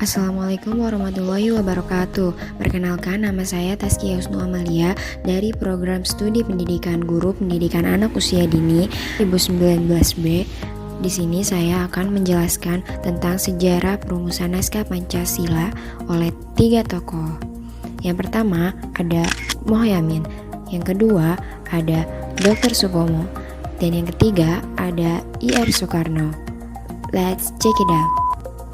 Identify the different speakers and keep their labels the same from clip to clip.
Speaker 1: Assalamualaikum warahmatullahi wabarakatuh. Perkenalkan, nama saya Taskia Husnu Amalia dari Program Studi Pendidikan Guru Pendidikan Anak Usia Dini 2019B. Di sini saya akan menjelaskan tentang sejarah perumusan naskah Pancasila oleh 3 tokoh. Yang pertama ada Mohyamin, yang kedua ada Dr. Supomo, dan yang ketiga ada I.R. Soekarno. Let's check it out.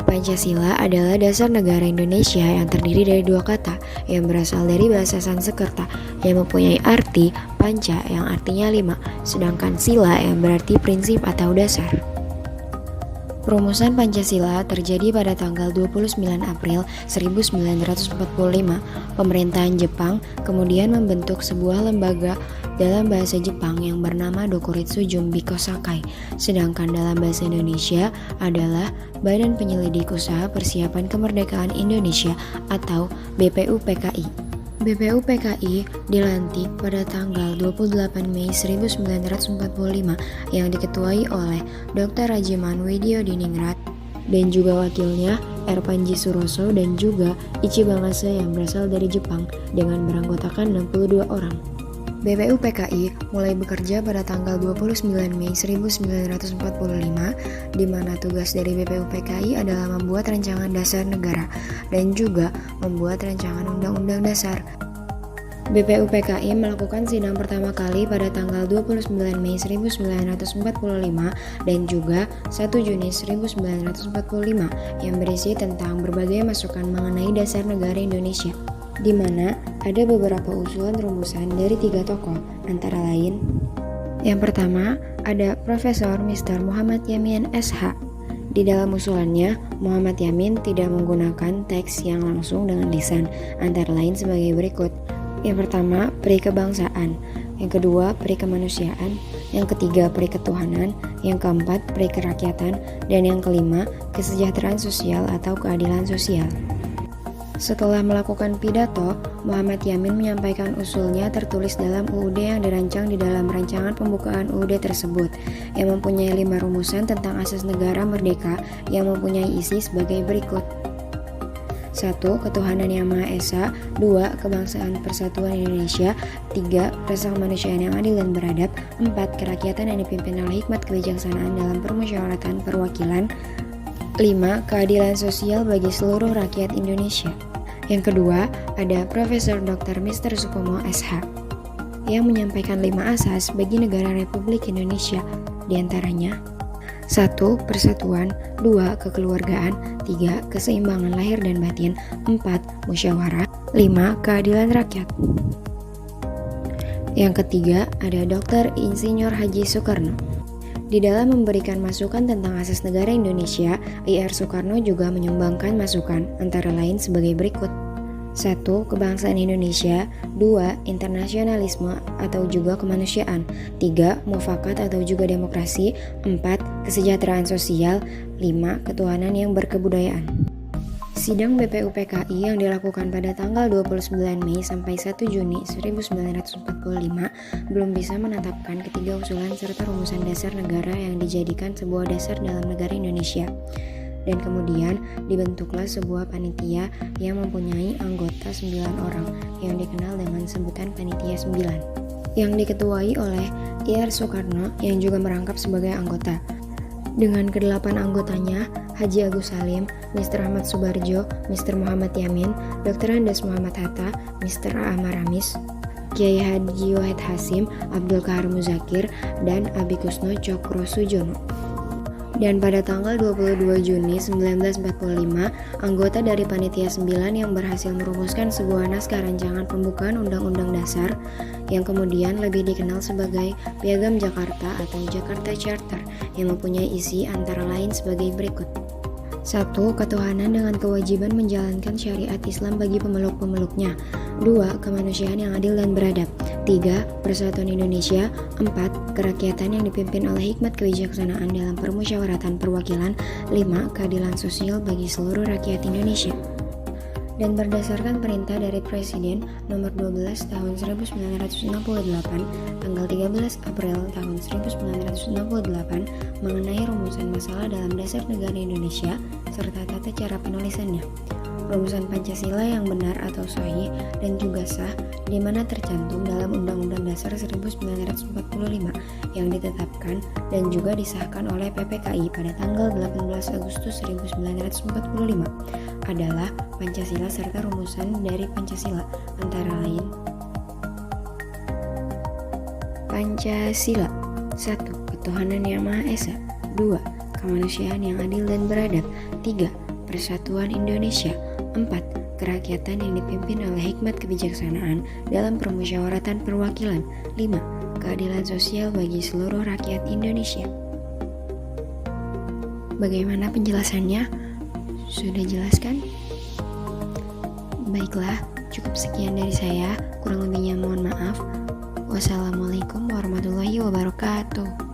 Speaker 1: Pancasila adalah dasar negara Indonesia yang terdiri dari dua kata yang berasal dari bahasa Sanskerta yang mempunyai arti panca yang artinya 5, sedangkan sila yang berarti prinsip atau dasar. Perumusan Pancasila terjadi pada tanggal 29 April 1945. Pemerintahan Jepang kemudian membentuk sebuah lembaga dalam bahasa Jepang yang bernama Dokuritsu Jumbiko Sakai, sedangkan dalam bahasa Indonesia adalah Badan Penyelidik Usaha Persiapan Kemerdekaan Indonesia atau BPUPKI. BPUPKI dilantik pada tanggal 28 Mei 1945 yang diketuai oleh Dr. Rajiman Widyodiningrat dan juga wakilnya R. Panji Suroso dan juga Ichi Bangasa yang berasal dari Jepang dengan beranggotakan 62 orang. BPUPKI mulai bekerja pada tanggal 29 Mei 1945, di mana tugas dari BPUPKI adalah membuat rancangan dasar negara dan juga membuat rancangan undang-undang dasar. BPUPKI melakukan sidang pertama kali pada tanggal 29 Mei 1945 dan juga 1 Juni 1945 yang berisi tentang berbagai masukan mengenai dasar negara Indonesia, di mana ada beberapa usulan rumusan dari 3 tokoh, antara lain yang pertama ada Profesor Mr. Muhammad Yamin SH. Di dalam usulannya, Muhammad Yamin tidak menggunakan teks yang langsung dengan lisan, antara lain sebagai berikut. Yang pertama, peri kebangsaan, yang kedua, peri kemanusiaan, yang ketiga, peri ketuhanan, yang keempat, peri kerakyatan, dan yang kelima, kesejahteraan sosial atau keadilan sosial. Setelah melakukan pidato, Muhammad Yamin menyampaikan usulnya tertulis dalam UUD yang dirancang di dalam rancangan pembukaan UUD tersebut, yang mempunyai 5 rumusan tentang asas negara merdeka yang mempunyai isi sebagai berikut. 1. Ketuhanan yang Maha Esa. 2. Kebangsaan Persatuan Indonesia. 3. Rasa kemanusiaan yang adil dan beradab. 4. Kerakyatan yang dipimpin oleh hikmat kebijaksanaan dalam permusyawaratan perwakilan. 5. Keadilan sosial bagi seluruh rakyat Indonesia. Yang kedua, ada Profesor Dr. Mr. Supomo SH yang menyampaikan 5 asas bagi negara Republik Indonesia, diantaranya 1. Persatuan. 2. Kekeluargaan. 3. Keseimbangan lahir dan batin. 4. Musyawarah. 5. Keadilan rakyat. Yang ketiga, ada Dr. Insinyur Haji Soekarno. Di dalam memberikan masukan tentang asas negara Indonesia, I.R. Soekarno juga menyumbangkan masukan, antara lain sebagai berikut. 1. Kebangsaan Indonesia. 2. Internasionalisme atau juga kemanusiaan. 3. Mufakat atau juga demokrasi. 4. Kesejahteraan sosial. 5. Ketuhanan yang berkebudayaan. Sidang BPUPKI yang dilakukan pada tanggal 29 Mei sampai 1 Juni 1945 belum bisa menetapkan ketiga usulan serta rumusan dasar negara yang dijadikan sebuah dasar dalam negara Indonesia. Dan kemudian dibentuklah sebuah panitia yang mempunyai anggota 9 orang yang dikenal dengan sebutan Panitia 9, yang diketuai oleh I.R. Soekarno yang juga merangkap sebagai anggota. Dengan ke-8 anggotanya, Haji Agus Salim, Mr. Ahmad Subarjo, Mr. Muhammad Yamin, Dr. Andes Muhammad Hatta, Mr. A.A. Maramis, Kiai Haji Wahid Hasim, Abdul Kahar Muzakir, dan Abi Kusno Cokro Sujono. Dan pada tanggal 22 Juni 1945, anggota dari Panitia 9 yang berhasil merumuskan sebuah naskah rancangan pembukaan Undang-Undang Dasar yang kemudian lebih dikenal sebagai Piagam Jakarta atau Jakarta Charter yang mempunyai isi antara lain sebagai berikut. 1. Ketuhanan dengan kewajiban menjalankan syariat Islam bagi pemeluk-pemeluknya. 2. Kemanusiaan yang adil dan beradab. 3. Persatuan Indonesia. 4. Kerakyatan yang dipimpin oleh hikmat kebijaksanaan dalam permusyawaratan perwakilan. 5. Keadilan sosial bagi seluruh rakyat Indonesia. dan berdasarkan perintah dari Presiden nomor 12 tahun 1968 tanggal 13 April tahun 1968 mengenai rumusan masalah dalam dasar negara Indonesia serta tata cara penulisannya. Rumusan Pancasila yang benar atau sahih dan juga sah di mana tercantum dalam Undang-Undang Dasar 1945 yang ditetapkan dan juga disahkan oleh PPKI pada tanggal 18 Agustus 1945 adalah Pancasila serta rumusan dari Pancasila antara lain Pancasila 1. Ketuhanan Yang Maha Esa 2. Kemanusiaan yang adil dan beradab 3. Persatuan Indonesia 4. Kerakyatan yang dipimpin oleh hikmat kebijaksanaan dalam permusyawaratan perwakilan 5. Keadilan sosial bagi seluruh rakyat Indonesia. Bagaimana penjelasannya? Sudah jelaskan? Baiklah, cukup sekian dari saya. Kurang lebihnya mohon maaf. Wassalamualaikum warahmatullahi wabarakatuh.